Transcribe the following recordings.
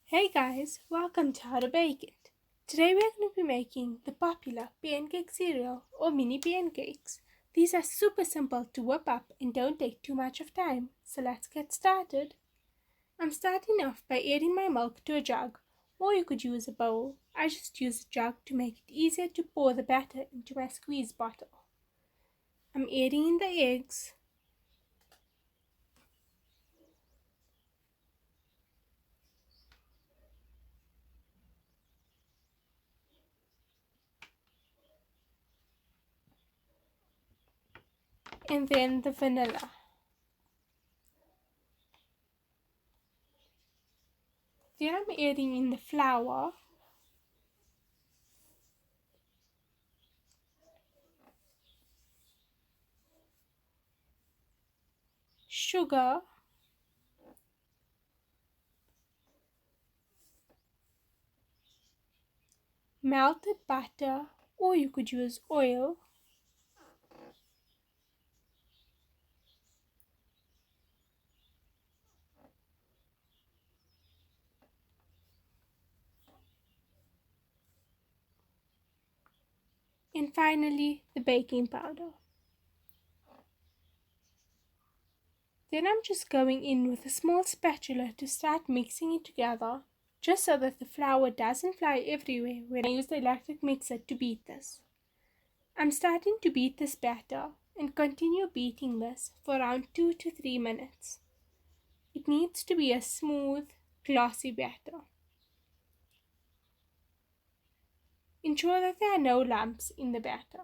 Hey guys, welcome to How to Bake It. Today we're going to be making the popular pancake cereal or mini pancakes. These are super simple to whip up and don't take too much of time, so let's get started. I'm starting off by adding my milk to a jug, or you could use a bowl. I just use a jug to make it easier to pour the batter into my squeeze bottle. I'm adding in the eggs, and then the vanilla. Then I'm adding in the flour, sugar, melted butter, or you could use oil, and finally the baking powder. Then I'm just going in with a small spatula to start mixing it together, just so that the flour doesn't fly everywhere when I use the electric mixer to beat this. I'm starting to beat this batter and continue beating this for around 2 to 3 minutes. It needs to be a smooth, glossy batter. Ensure that there are no lumps in the batter.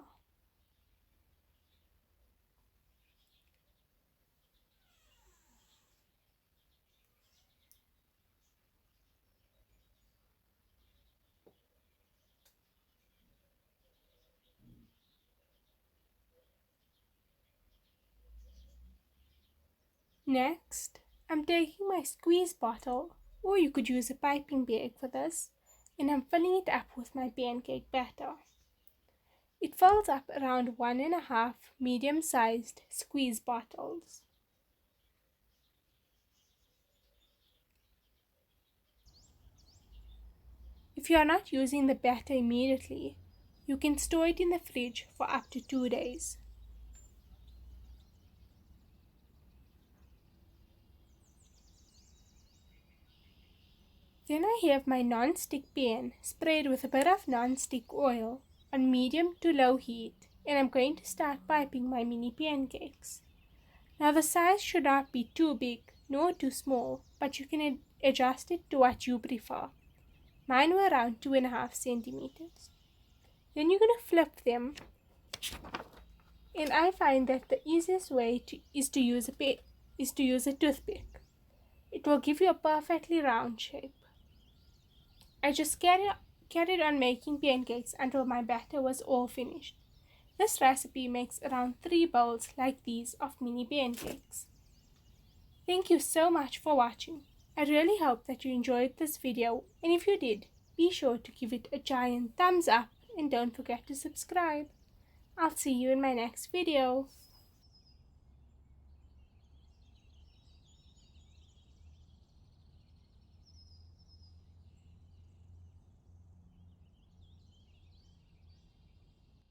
Next, I'm taking my squeeze bottle, or you could use a piping bag for this, and I'm filling it up with my pancake batter. It fills up around 1.5 medium-sized squeeze bottles. If you are not using the batter immediately, you can store it in the fridge for up to 2 days. Then I have my non-stick pan sprayed with a bit of non-stick oil on medium to low heat, and I'm going to start piping my mini pancakes. Now the size should not be too big nor too small, but you can adjust it to what you prefer. Mine were around 2.5 centimeters. Then you're going to flip them, and I find that the easiest way is to use a toothpick. It will give you a perfectly round shape. I just carried on making pancakes until my batter was all finished. This recipe makes around 3 bowls like these of mini pancakes. Thank you so much for watching. I really hope that you enjoyed this video, and if you did, be sure to give it a giant thumbs up and don't forget to subscribe. I'll see you in my next video.